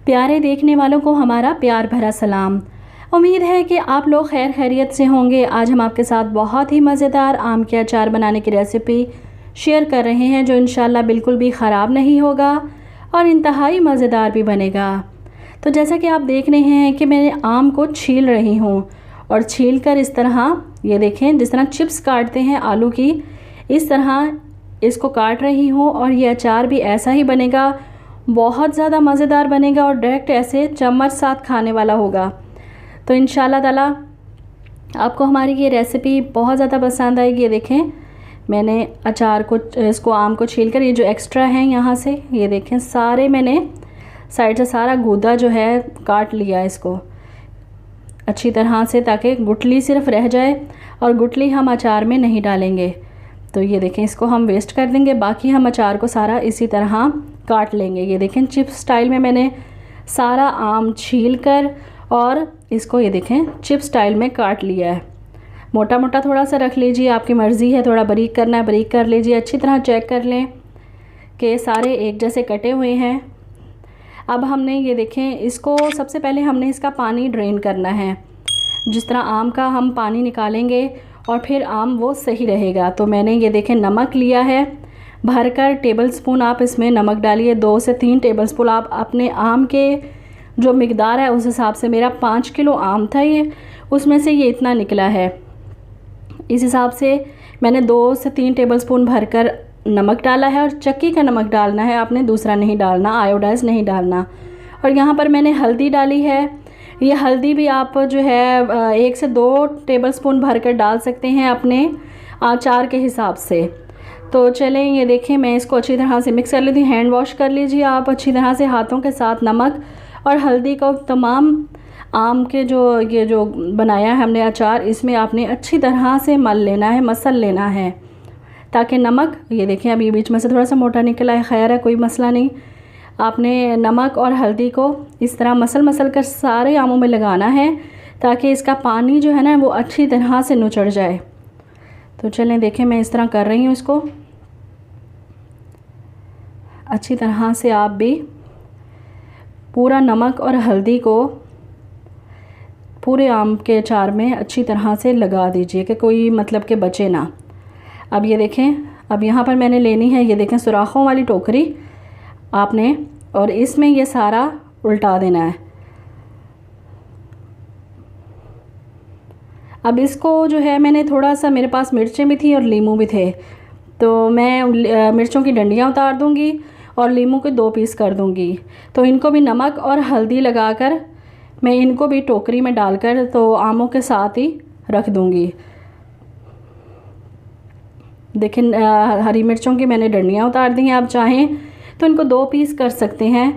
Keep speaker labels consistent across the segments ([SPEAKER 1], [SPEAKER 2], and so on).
[SPEAKER 1] प्यारे देखने वालों को हमारा प्यार भरा सलाम। उम्मीद है कि आप लोग खैर खैरियत से होंगे। आज हम आपके साथ बहुत ही मज़ेदार आम के अचार बनाने की रेसिपी शेयर कर रहे हैं, जो इंशाल्लाह बिल्कुल भी ख़राब नहीं होगा और इंतहाई मज़ेदार भी बनेगा। तो जैसा कि आप देख रहे हैं कि मैं आम को छील रही हूँ और छील कर इस तरह, ये देखें, जिस तरह चिप्स काटते हैं आलू की, इस तरह इसको काट रही हूँ। और ये अचार भी ऐसा ही बनेगा, बहुत ज़्यादा मज़ेदार बनेगा और डायरेक्ट ऐसे चम्मच साथ खाने वाला होगा। तो इंशाल्लाह ताला आपको हमारी ये रेसिपी बहुत ज़्यादा पसंद आएगी। ये देखें, मैंने अचार को, इसको आम को छील कर, ये जो एक्स्ट्रा है यहाँ से, ये देखें, सारे मैंने साइड से सारा गूदा जो है काट लिया इसको अच्छी तरह से, ताकि गुठली सिर्फ रह जाए और गुठली हम अचार में नहीं डालेंगे। तो ये देखें, इसको हम वेस्ट कर देंगे, बाकी हम अचार को सारा इसी तरह काट लेंगे। ये देखें, चिप्स स्टाइल में मैंने सारा आम छील कर और इसको, ये देखें, चिप्स स्टाइल में काट लिया है। मोटा मोटा थोड़ा सा रख लीजिए, आपकी मर्ज़ी है, थोड़ा बारीक करना है बारीक कर लीजिए। अच्छी तरह चेक कर लें कि सारे एक जैसे कटे हुए हैं। अब हमने, ये देखें, इसको सबसे पहले हमने इसका पानी ड्रेन करना है। जिस तरह आम का हम पानी निकालेंगे और फिर आम वो सही रहेगा। तो मैंने, ये देखें, नमक लिया है भरकर, टेबल स्पून आप इसमें नमक डालिए, 2 से 3 टेबल स्पून। आप अपने आम के जो मिकदार है उस हिसाब से, मेरा 5 किलो आम था ये, उसमें से ये इतना निकला है, इस हिसाब से मैंने 2 से 3 टेबल स्पून भरकर नमक डाला है। और चक्की का नमक डालना है, आपने दूसरा नहीं डालना, आयोडाइज नहीं डालना। और यहाँ पर मैंने हल्दी डाली है। ये हल्दी भी आप जो है 1 से 2 टेबल स्पून भर कर डाल सकते हैं अपने अचार के हिसाब से। तो चलें, ये देखें, मैं इसको अच्छी तरह से मिक्स कर लेती हूँ। हैंड वॉश कर लीजिए आप अच्छी तरह से हाथों के साथ। नमक और हल्दी को तमाम आम के ये जो बनाया है हमने अचार, इसमें आपने अच्छी तरह से मल लेना है, मसल लेना है, ताकि नमक, ये देखें, अभी बीच में से थोड़ा सा मोटा निकला है, खैर है, कोई मसला नहीं। आपने नमक और हल्दी को इस तरह मसल कर सारे आमों में लगाना है, ताकि इसका पानी जो है ना वो अच्छी तरह से नुचड़ जाए। तो चलें, देखें, मैं इस तरह कर रही हूँ इसको अच्छी तरह से। आप भी पूरा नमक और हल्दी को पूरे आम के अचार में अच्छी तरह से लगा दीजिए कि कोई मतलब के बचे ना। अब ये देखें, अब यहाँ पर मैंने लेनी है, ये देखें, सुराखों वाली टोकरी आपने, और इसमें ये सारा उल्टा देना है। अब इसको जो है, मैंने थोड़ा सा, मेरे पास मिर्चें भी थी और लीमू भी थे, तो मैं मिर्चों की डंडियाँ उतार दूँगी और लीमू के 2 पीस कर दूँगी। तो इनको भी नमक और हल्दी लगाकर मैं इनको भी टोकरी में डालकर तो आमों के साथ ही रख दूँगी। देखें, हरी मिर्चों की मैंने डंडियाँ उतार दी हैं। आप चाहें तो इनको 2 पीस कर सकते हैं,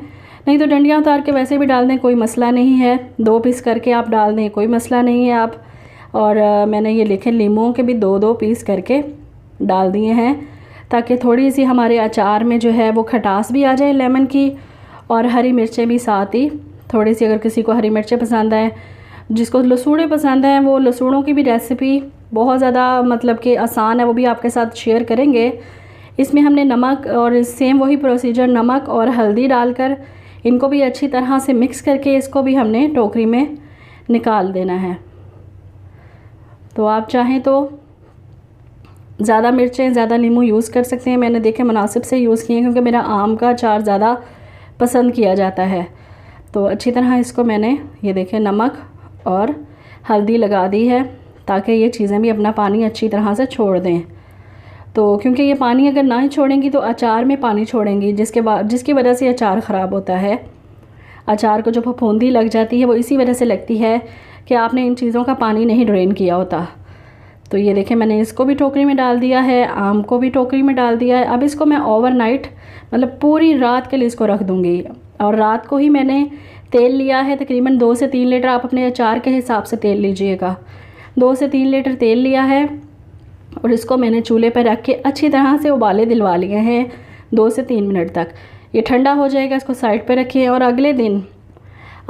[SPEAKER 1] नहीं तो डंडियाँ उतार के वैसे भी डाल दें, कोई मसला नहीं है। 2 पीस करके आप डाल दें, कोई मसला नहीं है आप। और मैंने ये लिखे लीमू के भी 2-2 पीस करके डाल दिए हैं, ताकि थोड़ी सी हमारे अचार में जो है वो खटास भी आ जाए लेमन की, और हरी मिर्चें भी साथ ही थोड़ी सी। अगर किसी को हरी मिर्चें पसंद आए, जिसको लसूड़े पसंद हैं, वो लसूड़ों की भी रेसिपी बहुत ज़्यादा मतलब कि आसान है, वो भी आपके साथ शेयर करेंगे। इसमें हमने नमक और सेम वही प्रोसीजर, नमक और हल्दी डालकर इनको भी अच्छी तरह से मिक्स करके इसको भी हमने टोकरी में निकाल देना है। तो आप चाहें तो ज़्यादा मिर्चें, ज़्यादा नींबू यूज़ कर सकते हैं। मैंने देखे मुनासिब से यूज़ किए, क्योंकि मेरा आम का अचार ज़्यादा पसंद किया जाता है। तो अच्छी तरह इसको मैंने, ये देखें, नमक और हल्दी लगा दी है, ताकि ये चीज़ें भी अपना पानी अच्छी तरह से छोड़ दें। तो क्योंकि ये पानी अगर ना ही छोड़ेंगी तो अचार में पानी छोड़ेंगी, जिसकी वजह से अचार ख़राब होता है। अचार को जो फफूंदी लग जाती है वो इसी वजह से लगती है कि आपने इन चीज़ों का पानी नहीं ड्रेन किया होता। तो ये देखें, मैंने इसको भी टोकरी में डाल दिया है, आम को भी टोकरी में डाल दिया है। अब इसको मैं ओवरनाइट, मतलब पूरी रात के लिए इसको रख दूँगी। और रात को ही मैंने तेल लिया है, तकरीबन 2 से 3 लीटर, आप अपने अचार के हिसाब से तेल लीजिएगा। 2 से 3 लीटर तेल लिया है और इसको मैंने चूल्हे पर रख के अच्छी तरह से उबाले दिलवा लिए हैं 2 से 3 मिनट तक। ये ठंडा हो जाएगा, इसको साइड पर रखिए। और अगले दिन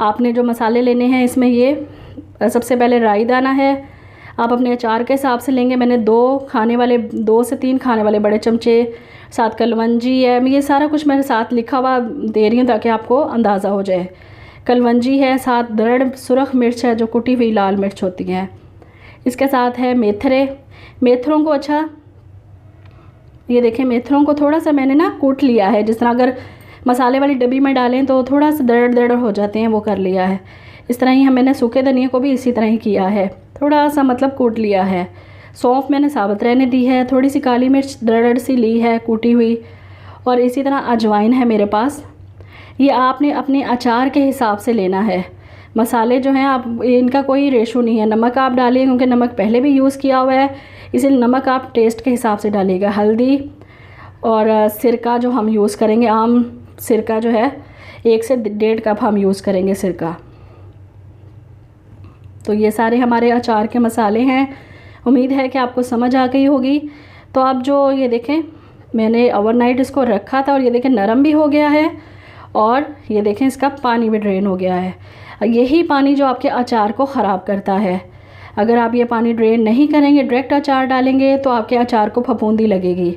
[SPEAKER 1] आपने जो मसाले लेने हैं, इसमें ये सबसे पहले राई दाना है, आप अपने अचार के हिसाब से लेंगे। मैंने 2 से 3 खाने वाले बड़े चमचे, साथ कलवंजी है, ये सारा कुछ मेरे साथ लिखा हुआ दे रही हूँ ताकि आपको अंदाज़ा हो जाए। कलवंजी है, साथ दृढ़ सुरख मिर्च है जो कुटी हुई लाल मिर्च होती है। इसके साथ है मेथरे। मेथरों को अच्छा, ये देखें, मेथरों को थोड़ा सा मैंने ना कूट लिया है। जिस तरह अगर मसाले वाली डब्बी में डालें तो थोड़ा सा दृढ़ दृढ़ हो जाते हैं, वो कर लिया है। इस तरह ही मैंने सूखे धनिया को भी इसी तरह ही किया है, थोड़ा सा मतलब कूट लिया है। सौंफ मैंने साबुत रहने दी है। थोड़ी सी काली मिर्च दृढ़ सी ली है कूटी हुई, और इसी तरह अजवाइन है मेरे पास। ये आपने अपने अचार के हिसाब से लेना है। मसाले जो हैं आप, इनका कोई रेशो नहीं है। नमक आप डालिए क्योंकि नमक पहले भी यूज़ किया हुआ है, इसलिए नमक आप टेस्ट के हिसाब से डालिएगा। हल्दी और सिरका जो हम यूज़ करेंगे, आम सिरका जो है 1 से 1.5 कप हम यूज़ करेंगे सिरका। तो ये सारे हमारे अचार के मसाले हैं। उम्मीद है कि आपको समझ आ गई होगी। तो आप जो ये देखें, मैंने ओवरनाइट इसको रखा था और ये देखें नरम भी हो गया है, और ये देखें इसका पानी भी ड्रेन हो गया है। यही पानी जो आपके अचार को ख़राब करता है। अगर आप ये पानी ड्रेन नहीं करेंगे, डायरेक्ट अचार डालेंगे, तो आपके अचार को फफूंदी लगेगी।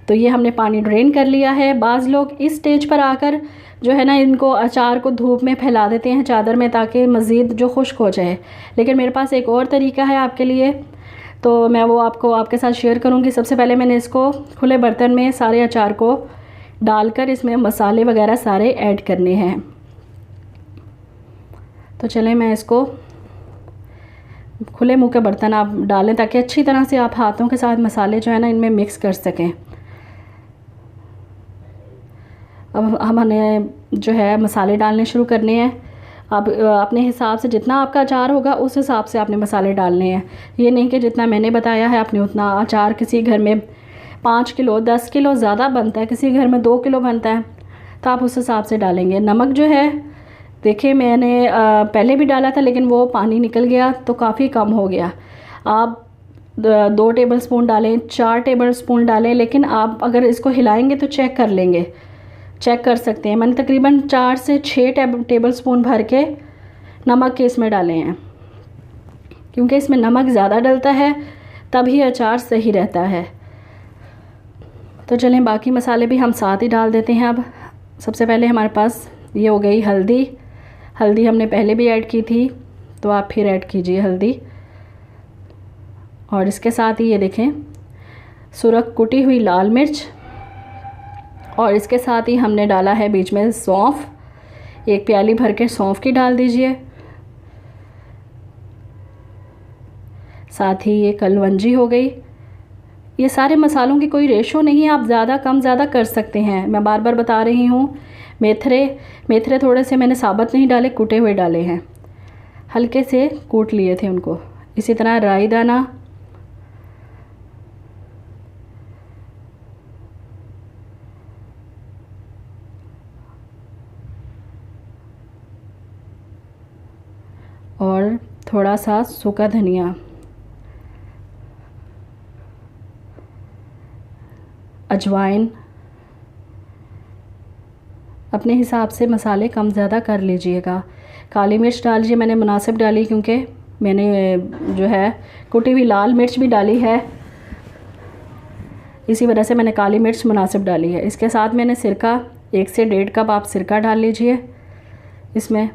[SPEAKER 1] तो ये हमने पानी ड्रेन कर लिया है। बाज़ लोग इस स्टेज पर आकर जो है ना, इनको अचार को धूप में फैला देते हैं चादर में, ताकि मज़ीद जो खुश्क हो जाए। लेकिन मेरे पास एक और तरीका है आपके लिए, तो मैं वो आपके साथ शेयर करूँगी। सबसे पहले मैंने इसको खुले बर्तन में सारे अचार को डालकर इसमें मसाले वगैरह सारे ऐड करने हैं। तो चलें, मैं इसको खुले मुँह के बर्तन आप डालें ताकि अच्छी तरह से आप हाथों के साथ मसाले जो है ना इनमें मिक्स कर सकें। अब हमने जो है मसाले डालने शुरू करने हैं। अब अपने हिसाब से जितना आपका अचार होगा उस हिसाब से आपने मसाले डालने हैं। ये नहीं कि जितना मैंने बताया है आपने उतना। अचार किसी घर में 5 किलो 10 किलो ज़्यादा बनता है, किसी घर में 2 किलो बनता है, तो आप उस हिसाब से डालेंगे। नमक जो है देखिए मैंने पहले भी डाला था, लेकिन वो पानी निकल गया तो काफ़ी कम हो गया। आप 2 टेबलस्पून डालें, 4 टेबलस्पून डालें, लेकिन आप अगर इसको हिलाएंगे तो चेक कर लेंगे, चेक कर सकते हैं। मैंने तकरीबन 4 से 6 टेबलस्पून भर के नमक के इसमें डाले हैं, क्योंकि इसमें नमक ज़्यादा डलता है तभी अचार सही रहता है। तो चलें, बाकी मसाले भी हम साथ ही डाल देते हैं। अब सबसे पहले हमारे पास ये हो गई हल्दी। हल्दी हमने पहले भी ऐड की थी, तो आप फिर ऐड कीजिए हल्दी। और इसके साथ ही ये देखें सुरख कुटी हुई लाल मिर्च, और इसके साथ ही हमने डाला है बीच में सौंफ। 1 प्याली भर के सौंफ की डाल दीजिए। साथ ही ये कलवंजी हो गई। ये सारे मसालों की कोई रेशो नहीं है, आप ज़्यादा कम ज़्यादा कर सकते हैं। मैं बार बार बता रही हूँ। मेथरे थोड़े से मैंने साबुत नहीं डाले, कूटे हुए डाले हैं, हल्के से कूट लिए थे उनको। इसी तरह राई दाना, और थोड़ा सा सूखा धनिया, अजवाइन। अपने हिसाब से मसाले कम ज़्यादा कर लीजिएगा। काली मिर्च डाल लीजिए, मैंने मुनासिब डाली क्योंकि मैंने जो है कुटी हुई लाल मिर्च भी डाली है, इसी वजह से मैंने काली मिर्च मुनासिब डाली है। इसके साथ मैंने सिरका 1 से 1.5 कप आप सिरका डाल लीजिए इसमें।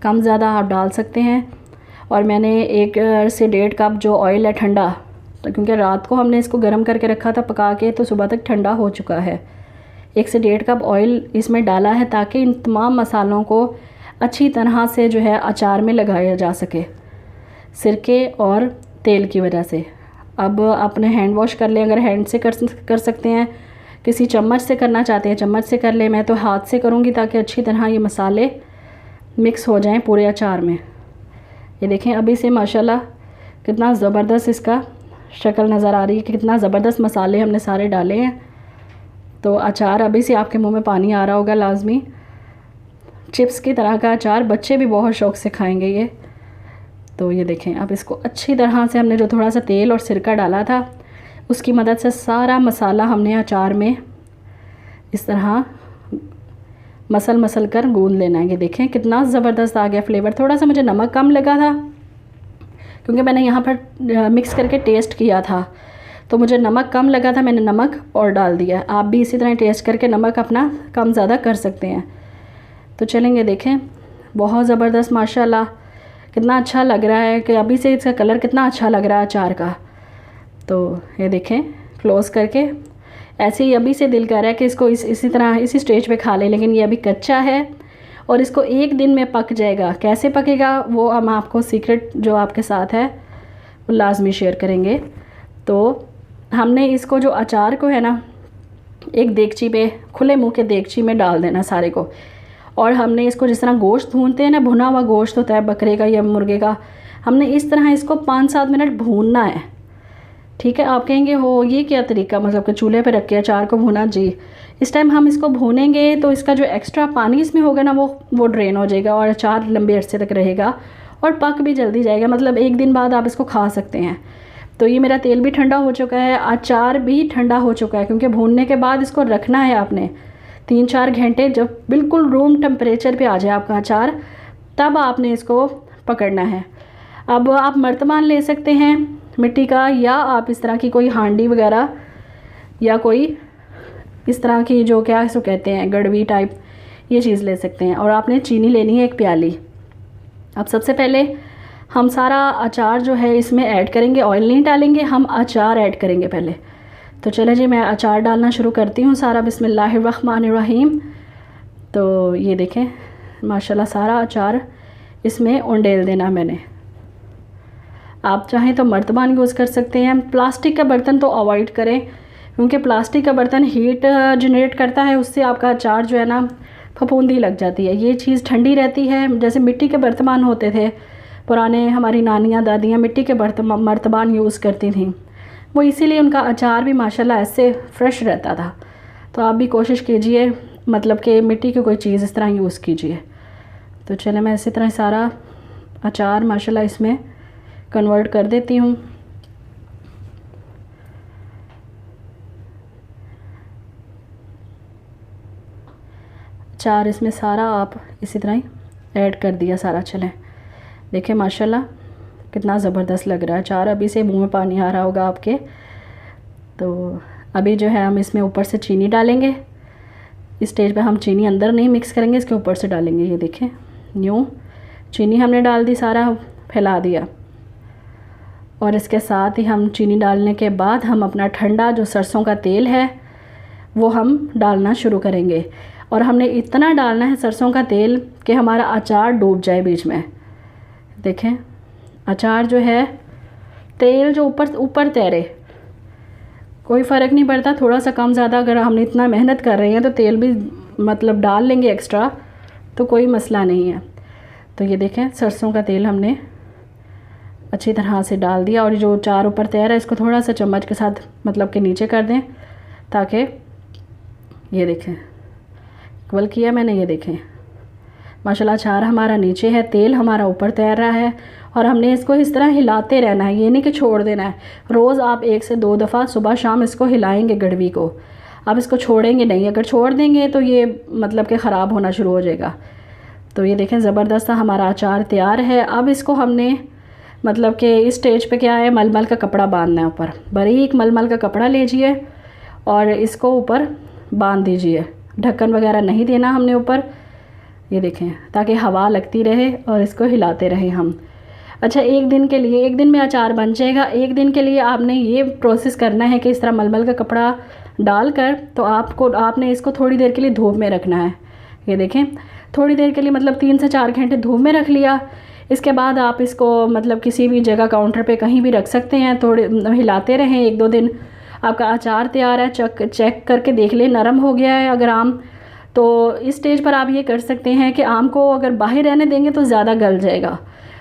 [SPEAKER 1] कम ज़्यादा आप डाल सकते हैं। और मैंने 1 से 1.5 कप जो ऑयल है ठंडा, तो क्योंकि रात को हमने इसको गर्म करके रखा था पका के, तो सुबह तक ठंडा हो चुका है। 1 से 1.5 कप ऑयल इसमें डाला है ताकि इन तमाम मसालों को अच्छी तरह से जो है अचार में लगाया जा सके, सिरके और तेल की वजह से। अब अपने हैंड वॉश कर लें, अगर हैंड से कर सकते हैं, किसी चम्मच से करना चाहते हैं चम्मच से कर लें। मैं तो हाथ से करूँगी ताकि अच्छी तरह ये मसाले मिक्स हो जाएं पूरे अचार में। ये देखें अभी से माशाल्लाह कितना ज़बरदस्त इसका शक्ल नज़र आ रही है कि कितना ज़बरदस्त मसाले हमने सारे डाले हैं। तो अचार अभी से आपके मुंह में पानी आ रहा होगा लाजमी। चिप्स की तरह का अचार, बच्चे भी बहुत शौक़ से खाएंगे ये। तो ये देखें अब इसको अच्छी तरह से हमने जो थोड़ा सा तेल और सिरका डाला था उसकी मदद से सारा मसाला हमने अचार में इस तरह मसल कर गूंद लेना है। ये देखें कितना ज़बरदस्त आ गया फ्लेवर। थोड़ा सा मुझे नमक कम लगा था क्योंकि मैंने यहाँ पर मिक्स करके टेस्ट किया था, तो मुझे नमक कम लगा था, मैंने नमक और डाल दिया। आप भी इसी तरह टेस्ट करके नमक अपना कम ज़्यादा कर सकते हैं। तो चलेंगे, देखें बहुत ज़बरदस्त माशाल्लाह कितना अच्छा लग रहा है कि अभी से इसका कलर कितना अच्छा लग रहा है अचार का। तो ये देखें क्लोज़ करके, ऐसे ही अभी से दिल कर रहा है कि इसको इसी तरह इसी स्टेज पे खा लें, लेकिन ये अभी कच्चा है और इसको 1 दिन में पक जाएगा। कैसे पकेगा वो हम आपको सीक्रेट जो आपके साथ है वो लाजमी शेयर करेंगे। तो हमने इसको जो अचार को है ना, एक देगची पे, खुले मुँह के देगची में डाल देना सारे को, और हमने इसको जिस तरह गोश्त भूनते हैं ना, भुना हुआ गोश्त होता है बकरे का या मुर्गे का, हमने इस तरह इसको 5-7 मिनट भूनना है। ठीक है, आप कहेंगे हो ये क्या तरीका, मतलब कि चूल्हे पे रख के अचार को भूना। जी, इस टाइम हम इसको भूनेंगे तो इसका जो एक्स्ट्रा पानी इसमें होगा ना वो ड्रेन हो जाएगा और अचार लंबे अरसे तक रहेगा और पक भी जल्दी जाएगा। मतलब 1 दिन बाद आप इसको खा सकते हैं। तो ये मेरा तेल भी ठंडा हो चुका है, अचार भी ठंडा हो चुका है, क्योंकि भूनने के बाद इसको रखना है आपने 3-4 घंटे। जब बिल्कुल रूम टेम्परेचर पे आ जाए आपका अचार, तब आपने इसको पकड़ना है। अब आप मर्तबान ले सकते हैं मिट्टी का, या आप इस तरह की कोई हांडी वगैरह या कोई इस तरह की जो क्या इसको कहते हैं गड़वी टाइप, ये चीज़ ले सकते हैं। और आपने चीनी लेनी है 1 प्याली। अब सबसे पहले हम सारा अचार जो है इसमें ऐड करेंगे, ऑयल नहीं डालेंगे, हम अचार ऐड करेंगे पहले। तो चले जी, मैं अचार डालना शुरू करती हूँ सारा। बिस्मिल्लाहिर्रहमानिर्रहीम। तो ये देखें माशाल्लाह सारा अचार इसमें उंडेल देना मैंने। आप चाहें तो मर्तबान यूज़ कर सकते हैं। प्लास्टिक का बर्तन तो अवॉइड करें, क्योंकि प्लास्टिक का बर्तन हीट जनरेट करता है, उससे आपका अचार जो है ना फफूंदी लग जाती है। ये चीज़ ठंडी रहती है। जैसे मिट्टी के बर्तमान होते थे पुराने, हमारी नानियाँ दादियाँ मिट्टी के मर्तबान यूज़ करती थीं, वो इसीलिए उनका अचार भी माशाल्लाह ऐसे फ्रेश रहता था। तो आप भी कोशिश कीजिए मतलब कि मिट्टी की कोई चीज़ इस तरह यूज़ कीजिए। तो चले मैं इसी तरह सारा अचार माशाल्लाह इसमें कन्वर्ट कर देती हूँ। अचार इसमें सारा आप इसी तरह ही ऐड कर दिया सारा। चलें देखें माशाल्लाह कितना ज़बरदस्त लग रहा है अचार। अभी से मुंह में पानी आ रहा होगा आपके। तो अभी जो है हम इसमें ऊपर से चीनी डालेंगे। इस स्टेज पे हम चीनी अंदर नहीं मिक्स करेंगे, इसके ऊपर से डालेंगे। ये देखें यूँ चीनी हमने डाल दी, सारा फैला दिया। और इसके साथ ही हम चीनी डालने के बाद हम अपना ठंडा जो सरसों का तेल है वो हम डालना शुरू करेंगे। और हमने इतना डालना है सरसों का तेल कि हमारा अचार डूब जाए बीच में। देखें अचार जो है तेल जो ऊपर तैरे, कोई फ़र्क नहीं पड़ता थोड़ा सा कम ज़्यादा। अगर हमने इतना मेहनत कर रहे हैं तो तेल भी मतलब डाल लेंगे एक्स्ट्रा, तो कोई मसला नहीं है। तो ये देखें सरसों का तेल हमने अच्छी तरह से डाल दिया। और जो अचार ऊपर तैर है इसको थोड़ा सा चम्मच के साथ मतलब कि नीचे कर दें, ताकि ये देखें इक्वल किया मैंने। ये देखें माशाल्लाह अचार हमारा नीचे है, तेल हमारा ऊपर तैर रहा है। और हमने इसको इस तरह हिलाते रहना है, ये नहीं कि छोड़ देना है। रोज़ आप 1 से 2 दफ़ा सुबह शाम इसको हिलाएंगे गड़वी को, आप इसको छोड़ेंगे नहीं। अगर छोड़ देंगे तो ये मतलब कि ख़राब होना शुरू हो जाएगा। तो ये देखें ज़बरदस्त हमारा अचार तैयार है। अब इसको हमने मतलब कि इस स्टेज पे क्या है, मलमल का कपड़ा बांधना है। ऊपर बारीक मलमल का कपड़ा लीजिए और इसको ऊपर बांध दीजिए। ढक्कन वगैरह नहीं देना हमने ऊपर, ये देखें, ताकि हवा लगती रहे और इसको हिलाते रहें हम। अच्छा 1 दिन के लिए, 1 दिन में अचार बन जाएगा। 1 दिन के लिए आपने ये प्रोसेस करना है कि इस तरह मलमल का कपड़ा डालकर तो आपने इसको थोड़ी देर के लिए धूप में रखना है। ये देखें थोड़ी देर के लिए मतलब 3 से 4 घंटे धूप में रख लिया। इसके बाद आप इसको मतलब किसी भी जगह काउंटर पे कहीं भी रख सकते हैं। थोड़े हिलाते रहें, 1-2 दिन आपका अचार तैयार है। चेक करके देख लें नरम हो गया है। अगर आम तो इस स्टेज पर आप ये कर सकते हैं कि आम को अगर बाहर रहने देंगे तो ज़्यादा गल जाएगा।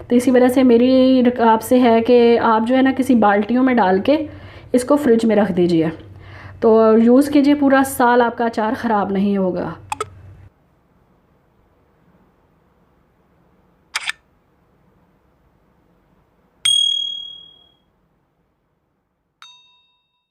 [SPEAKER 1] तो इसी वजह से मेरी आपसे है कि आप जो है ना किसी बाल्टियों में डाल के इसको फ्रिज में रख दीजिए, तो यूज़ कीजिए। पूरा साल आपका अचार ख़राब नहीं होगा।